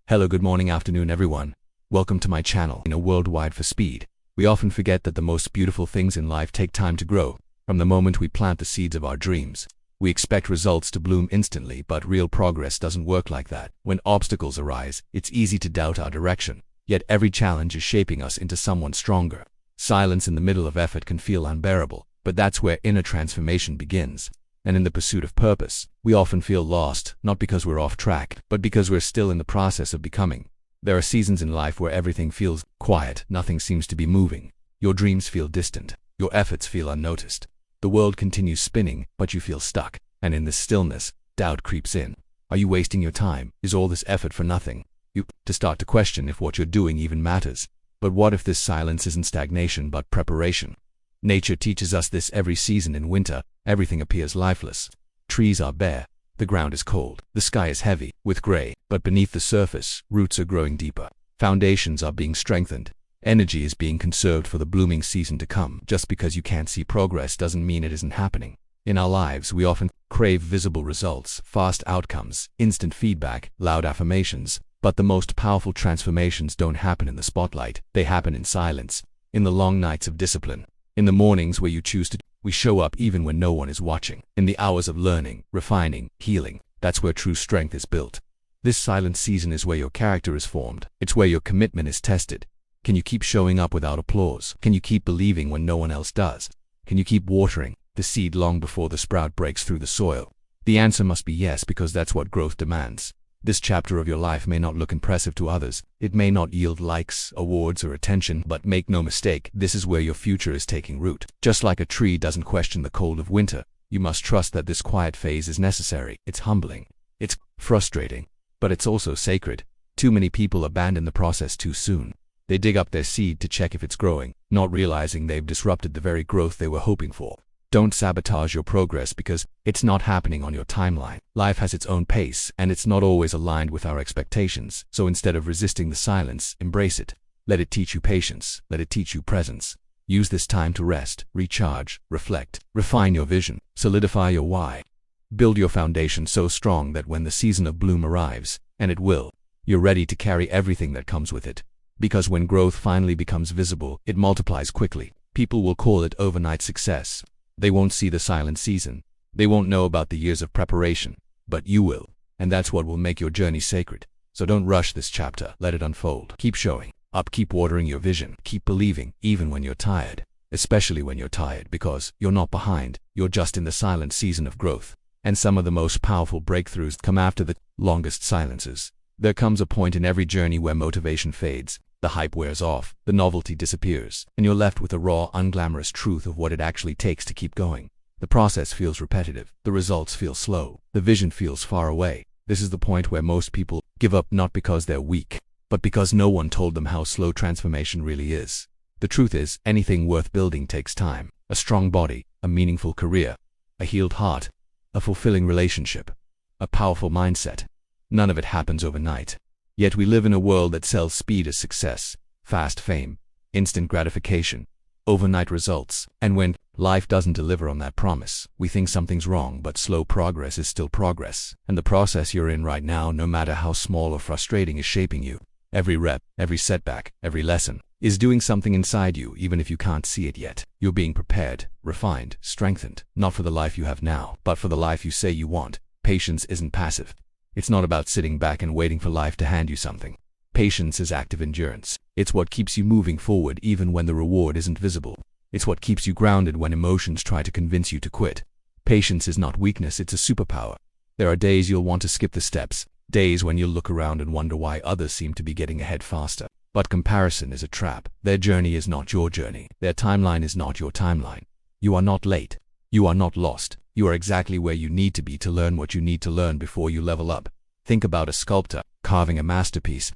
Hello, good morning, afternoon, everyone. Welcome to my channel. In a world wide for speed, we often forget that the most beautiful things in life take time to grow. From the moment we plant the seeds of our dreams, we expect results to bloom instantly, but real progress doesn't work like that. When obstacles arise, it's easy to doubt our direction, yet every challenge is shaping us into someone stronger. Silence in the middle of effort can feel unbearable, but that's where inner transformation begins. And in the pursuit of purpose, we often feel lost, not because we're off track, but because we're still in the process of becoming. There are seasons in life where everything feels quiet, nothing seems to be moving. Your dreams feel distant, your efforts feel unnoticed. The world continues spinning, but you feel stuck. And in this stillness, doubt creeps in. Are you wasting your time? Is all this effort for nothing? You start to question if what you're doing even matters. But what if this silence isn't stagnation but preparation? Nature teaches us this every season. In winter, everything appears lifeless. Trees are bare, the ground is cold, the sky is heavy with gray, but beneath the surface, roots are growing deeper. Foundations are being strengthened. Energy is being conserved for the blooming season to come. Just because you can't see progress doesn't mean it isn't happening. In our lives, we often crave visible results, fast outcomes, instant feedback, loud affirmations. But the most powerful transformations don't happen in the spotlight. They happen in silence, in the long nights of discipline, in the mornings where you choose to. We show up even when no one is watching. In the hours of learning, refining, healing, that's where true strength is built. This silent season is where your character is formed. It's where your commitment is tested. Can you keep showing up without applause? Can you keep believing when no one else does? Can you keep watering the seed long before the sprout breaks through the soil? The answer must be yes, because that's what growth demands. This chapter of your life may not look impressive to others. It may not yield likes, awards, or attention, but make no mistake, this is where your future is taking root. Just like a tree doesn't question the cold of winter, you must trust that this quiet phase is necessary. It's humbling. It's frustrating. But it's also sacred. Too many people abandon the process too soon. They dig up their seed to check if it's growing, not realizing they've disrupted the very growth they were hoping for. Don't sabotage your progress because it's not happening on your timeline. Life has its own pace, and it's not always aligned with our expectations. So instead of resisting the silence, embrace it. Let it teach you patience. Let it teach you presence. Use this time to rest, recharge, reflect, refine your vision, solidify your why. Build your foundation so strong that when the season of bloom arrives, and it will, you're ready to carry everything that comes with it. Because when growth finally becomes visible, it multiplies quickly. People will call it overnight success. They won't see the silent season. They won't know about the years of preparation. But you will. And that's what will make your journey sacred. So don't rush this chapter. Let it unfold. Keep showing up. Keep watering your vision. Keep believing, even when you're tired. Especially when you're tired, because you're not behind. You're just in the silent season of growth. And some of the most powerful breakthroughs come after the longest silences. There comes a point in every journey where motivation fades. The hype wears off, the novelty disappears, and you're left with the raw, unglamorous truth of what it actually takes to keep going. The process feels repetitive, the results feel slow, the vision feels far away. This is the point where most people give up, not because they're weak, but because no one told them how slow transformation really is. The truth is, anything worth building takes time. A strong body, a meaningful career, a healed heart, a fulfilling relationship, a powerful mindset. None of it happens overnight. Yet we live in a world that sells speed as success, fast fame, instant gratification, overnight results. And when life doesn't deliver on that promise, we think something's wrong, but slow progress is still progress. And the process you're in right now, no matter how small or frustrating, is shaping you. Every rep, every setback, every lesson is doing something inside you, even if you can't see it yet. You're being prepared, refined, strengthened, not for the life you have now, but for the life you say you want. Patience isn't passive. It's not about sitting back and waiting for life to hand you something. Patience is active endurance. It's what keeps you moving forward even when the reward isn't visible. It's what keeps you grounded when emotions try to convince you to quit. Patience is not weakness, it's a superpower. There are days you'll want to skip the steps, days when you'll look around and wonder why others seem to be getting ahead faster. But comparison is a trap. Their journey is not your journey. Their timeline is not your timeline. You are not late. You are not lost. You are exactly where you need to be to learn what you need to learn before you level up. Think about a sculptor carving a masterpiece.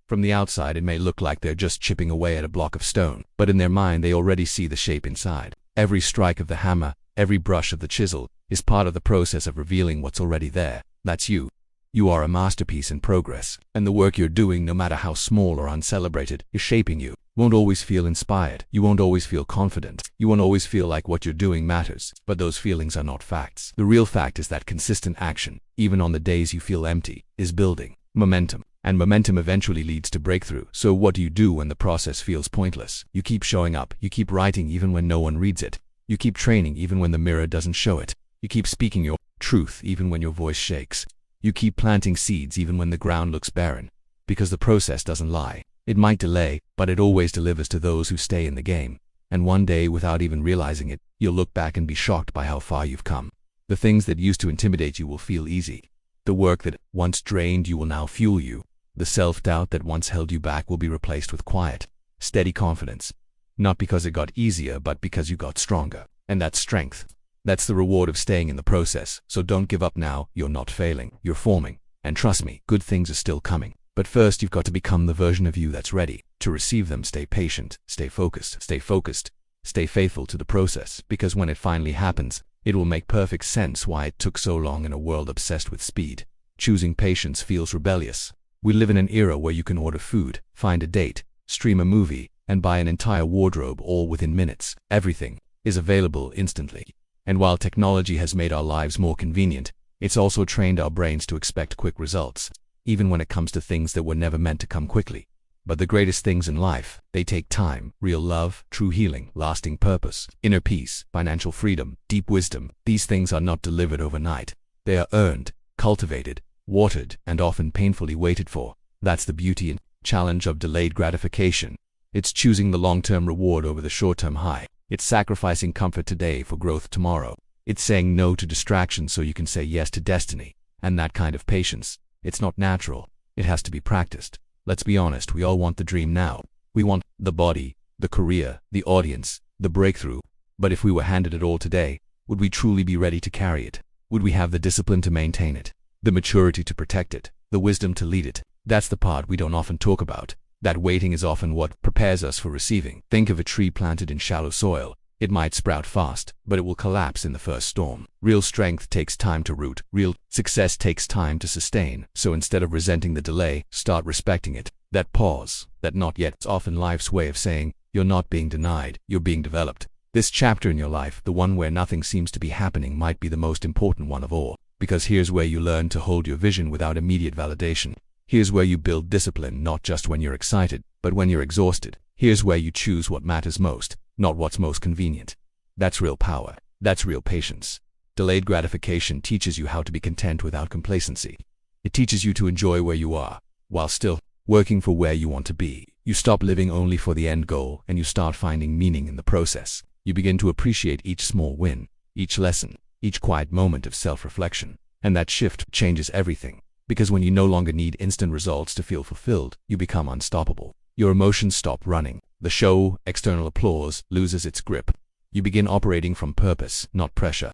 From the outside, it may look like they're just chipping away at a block of stone, but in their mind, they already see the shape inside. Every strike of the hammer, every brush of the chisel, is part of the process of revealing what's already there. That's you. You are a masterpiece in progress, and the work you're doing, no matter how small or uncelebrated, is shaping you. You won't always feel inspired. You won't always feel confident. You won't always feel like what you're doing matters. But those feelings are not facts. The real fact is that consistent action, even on the days you feel empty, is building momentum. And momentum eventually leads to breakthrough. So what do you do when the process feels pointless? You keep showing up. You keep writing even when no one reads it. You keep training even when the mirror doesn't show it. You keep speaking your truth even when your voice shakes. You keep planting seeds even when the ground looks barren. Because the process doesn't lie. It might delay, but it always delivers to those who stay in the game. And one day, without even realizing it, you'll look back and be shocked by how far you've come. The things that used to intimidate you will feel easy. The work that once drained you will now fuel you. The self-doubt that once held you back will be replaced with quiet, steady confidence. Not because it got easier, but because you got stronger. And that's strength. That's the reward of staying in the process. So don't give up now. You're not failing. You're forming. And trust me, good things are still coming. But first, you've got to become the version of you that's ready to receive them. Stay patient, stay focused, stay faithful to the process, because when it finally happens, it will make perfect sense why it took so long in a world obsessed with speed. Choosing patience feels rebellious. We live in an era where you can order food, find a date, stream a movie, and buy an entire wardrobe all within minutes. Everything is available instantly. And while technology has made our lives more convenient, it's also trained our brains to expect quick results, even when it comes to things that were never meant to come quickly. But the greatest things in life, they take time. Real love, true healing, lasting purpose, inner peace, financial freedom, deep wisdom. These things are not delivered overnight. They are earned, cultivated, watered, and often painfully waited for. That's the beauty and challenge of delayed gratification. It's choosing the long-term reward over the short-term high. It's sacrificing comfort today for growth tomorrow. It's saying no to distractions so you can say yes to destiny. And that kind of patience, it's not natural. It has to be practiced. Let's be honest, we all want the dream now. We want the body, the career, the audience, the breakthrough. But if we were handed it all today, would we truly be ready to carry it? Would we have the discipline to maintain it? The maturity to protect it? The wisdom to lead it? That's the part we don't often talk about. That waiting is often what prepares us for receiving. Think of a tree planted in shallow soil. It might sprout fast, but it will collapse in the first storm. Real strength takes time to root. Real success takes time to sustain. So instead of resenting the delay, start respecting it. That pause, that not yet, is often life's way of saying, you're not being denied, you're being developed. This chapter in your life, the one where nothing seems to be happening, might be the most important one of all. Because here's where you learn to hold your vision without immediate validation. Here's where you build discipline, not just when you're excited, but when you're exhausted. Here's where you choose what matters most, not what's most convenient. That's real power. That's real patience. Delayed gratification teaches you how to be content without complacency. It teaches you to enjoy where you are, while still working for where you want to be. You stop living only for the end goal, and you start finding meaning in the process. You begin to appreciate each small win, each lesson, each quiet moment of self-reflection. And that shift changes everything. Because when you no longer need instant results to feel fulfilled, you become unstoppable. Your emotions stop running. The show, external applause, loses its grip. You begin operating from purpose, not pressure.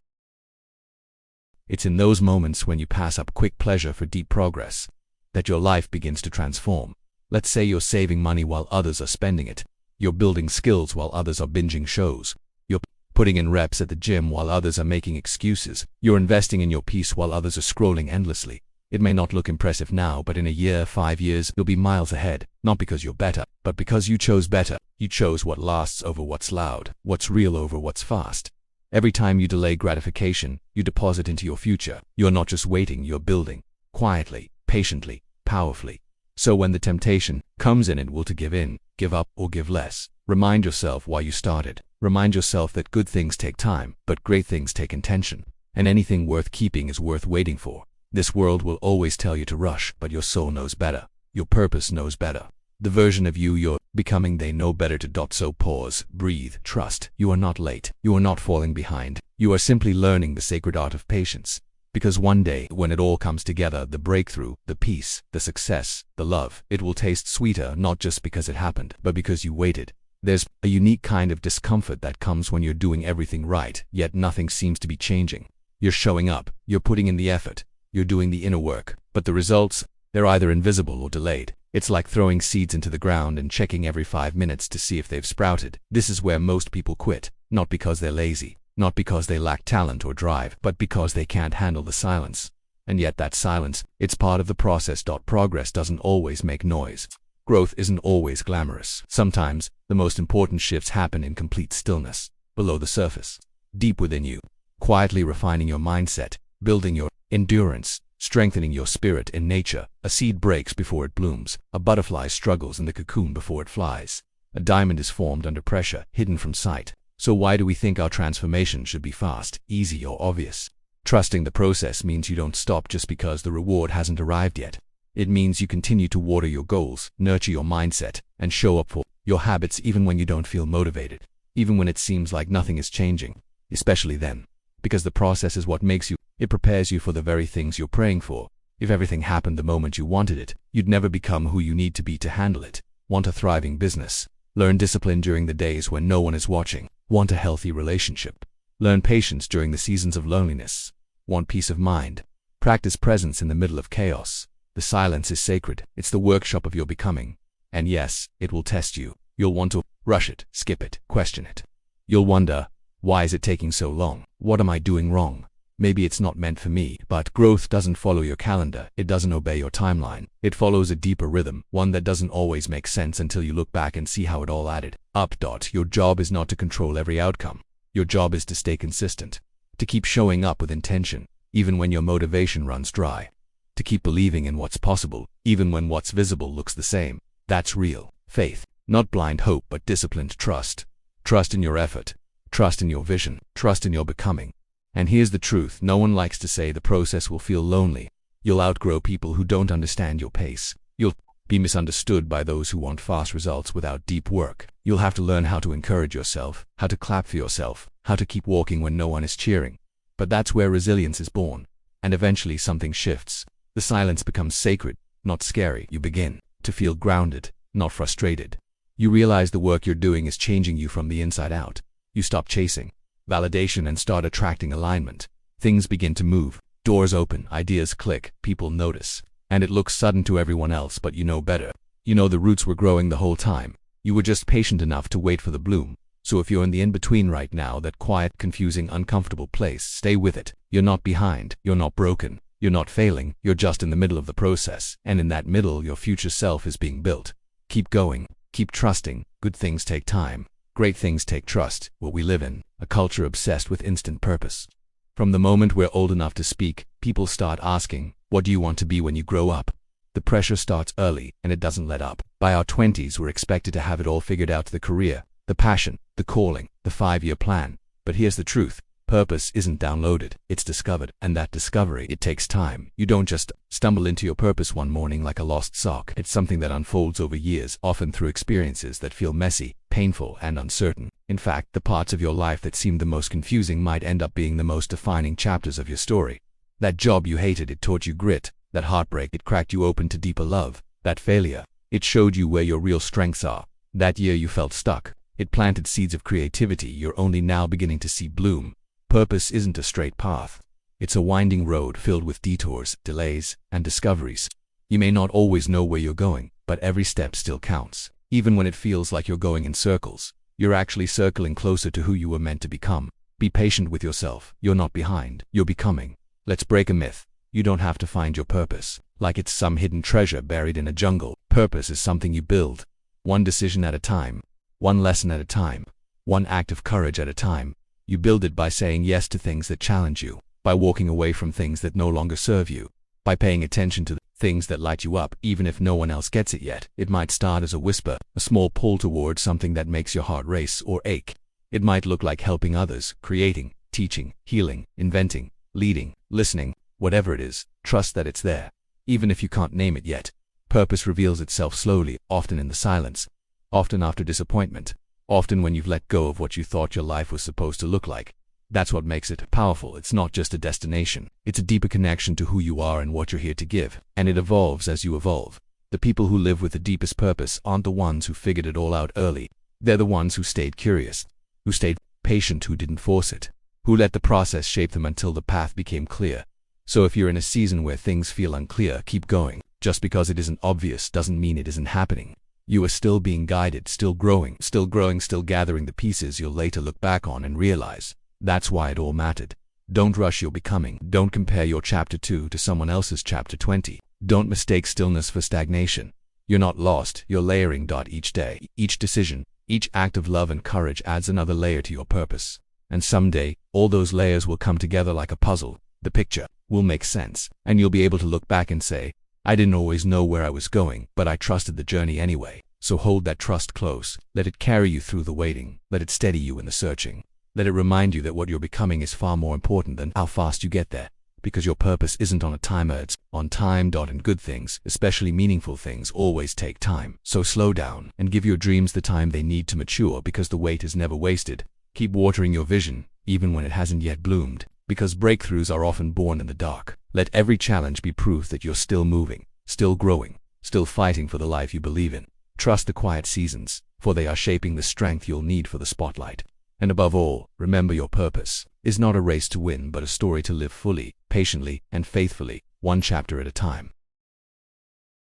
It's in those moments when you pass up quick pleasure for deep progress that your life begins to transform. Let's say you're saving money while others are spending it. You're building skills while others are binging shows. You're putting in reps at the gym while others are making excuses. You're investing in your peace while others are scrolling endlessly. It may not look impressive now, but in a year, 5 years, you'll be miles ahead. Not because you're better, but because you chose better. You chose what lasts over what's loud, what's real over what's fast. Every time you delay gratification, you deposit into your future. You're not just waiting, you're building. Quietly, patiently, powerfully. So when the temptation comes in, it will to give in, give up, or give less. Remind yourself why you started. Remind yourself that good things take time, but great things take intention. And anything worth keeping is worth waiting for. This world will always tell you to rush, but your soul knows better. Your purpose knows better. The version of you you're becoming, they know better to. So pause, breathe, trust. You are not late. You are not falling behind. You are simply learning the sacred art of patience. Because one day, when it all comes together, the breakthrough, the peace, the success, the love, it will taste sweeter, not just because it happened, but because you waited. There's a unique kind of discomfort that comes when you're doing everything right, yet nothing seems to be changing. You're showing up. You're putting in the effort. You're doing the inner work, but the results, they're either invisible or delayed. It's like throwing seeds into the ground and checking every 5 minutes to see if they've sprouted. This is where most people quit, not because they're lazy, not because they lack talent or drive, but because they can't handle the silence. And yet that silence, it's part of the process. Progress doesn't always make noise. Growth isn't always glamorous. Sometimes, the most important shifts happen in complete stillness, below the surface, deep within you, quietly refining your mindset, building your endurance, strengthening your spirit. In nature, a seed breaks before it blooms, a butterfly struggles in the cocoon before it flies. A diamond is formed under pressure, hidden from sight. So why do we think our transformation should be fast, easy, or obvious? Trusting the process means you don't stop just because the reward hasn't arrived yet. It means you continue to water your goals, nurture your mindset, and show up for your habits even when you don't feel motivated, even when it seems like nothing is changing, especially then. Because the process is what makes you. It prepares you for the very things you're praying for. If everything happened the moment you wanted it, you'd never become who you need to be to handle it. Want a thriving business? Learn discipline during the days when no one is watching. Want a healthy relationship? Learn patience during the seasons of loneliness. Want peace of mind? Practice presence in the middle of chaos. The silence is sacred. It's the workshop of your becoming. And yes, it will test you. You'll want to rush it, skip it, question it. You'll wonder, why is it taking so long? What am I doing wrong? Maybe it's not meant for me. But growth doesn't follow your calendar. It doesn't obey your timeline. It follows a deeper rhythm, one that doesn't always make sense until you look back and see how it all added up. Your job is not to control every outcome. Your job is to stay consistent, to keep showing up with intention, even when your motivation runs dry, to keep believing in what's possible, even when what's visible looks the same. That's real faith, not blind hope, but disciplined trust. Trust in your effort, trust in your vision, trust in your becoming. And here's the truth, no one likes to say the process will feel lonely. You'll outgrow people who don't understand your pace. You'll be misunderstood by those who want fast results without deep work. You'll have to learn how to encourage yourself, how to clap for yourself, how to keep walking when no one is cheering. But that's where resilience is born. And eventually something shifts. The silence becomes sacred, not scary. You begin to feel grounded, not frustrated. You realize the work you're doing is changing you from the inside out. You stop chasing validation and start attracting alignment. Things begin to move, doors open, ideas click, people notice. And it looks sudden to everyone else, but you know better. You know the roots were growing the whole time. You were just patient enough to wait for the bloom. So if you're in the in-between right now, that quiet, confusing, uncomfortable place, stay with it. You're not behind, you're not broken, you're not failing, you're just in the middle of the process. And in that middle, your future self is being built. Keep going, keep trusting. Good things take time. Great things take trust. What we live in, a culture obsessed with instant purpose. From the moment we're old enough to speak, people start asking, what do you want to be when you grow up? The pressure starts early, and it doesn't let up. By our 20s, we're expected to have it all figured out: the career, the passion, the calling, the 5-year plan. But here's the truth. Purpose isn't downloaded, it's discovered. And that discovery, it takes time. You don't just stumble into your purpose one morning like a lost sock. It's something that unfolds over years, often through experiences that feel messy, painful, and uncertain. In fact, the parts of your life that seem the most confusing might end up being the most defining chapters of your story. That job you hated, it taught you grit. That heartbreak, it cracked you open to deeper love. That failure, it showed you where your real strengths are. That year you felt stuck, it planted seeds of creativity you're only now beginning to see bloom. Purpose isn't a straight path. It's a winding road filled with detours, delays, and discoveries. You may not always know where you're going, but every step still counts. Even when it feels like you're going in circles, you're actually circling closer to who you were meant to become. Be patient with yourself. You're not behind, you're becoming. Let's break a myth. You don't have to find your purpose like it's some hidden treasure buried in a jungle. Purpose is something you build, one decision at a time, one lesson at a time, one act of courage at a time. You build it by saying yes to things that challenge you, by walking away from things that no longer serve you, by paying attention to the things that light you up, even if no one else gets it yet. It might start as a whisper, a small pull towards something that makes your heart race or ache. It might look like helping others, creating, teaching, healing, inventing, leading, listening. Whatever it is, trust that it's there. Even if you can't name it yet, purpose reveals itself slowly, often in the silence, often after disappointment, often when you've let go of what you thought your life was supposed to look like. That's what makes it powerful. It's not just a destination. It's a deeper connection to who you are and what you're here to give. And it evolves as you evolve. The people who live with the deepest purpose aren't the ones who figured it all out early. They're the ones who stayed curious, who stayed patient, who didn't force it, who let the process shape them until the path became clear. So if you're in a season where things feel unclear, keep going. Just because it isn't obvious doesn't mean it isn't happening. You are still being guided, still growing, still gathering the pieces you'll later look back on and realize that's why it all mattered. Don't rush your becoming. Don't compare your chapter 2 to someone else's chapter 20. Don't mistake stillness for stagnation. You're not lost, you're layering. Each day, each decision, each act of love and courage adds another layer to your purpose. And someday, all those layers will come together like a puzzle, the picture will make sense, and you'll be able to look back and say, I didn't always know where I was going, but I trusted the journey anyway. So hold that trust close. Let it carry you through the waiting. Let it steady you in the searching. Let it remind you that what you're becoming is far more important than how fast you get there. Because your purpose isn't on a timer, it's on time. And good things, especially meaningful things, always take time. So slow down and give your dreams the time they need to mature, because the wait is never wasted. Keep watering your vision, even when it hasn't yet bloomed, because breakthroughs are often born in the dark. Let every challenge be proof that you're still moving, still growing, still fighting for the life you believe in. Trust the quiet seasons, for they are shaping the strength you'll need for the spotlight. And above all, remember your purpose is not a race to win, but a story to live fully, patiently, and faithfully, one chapter at a time.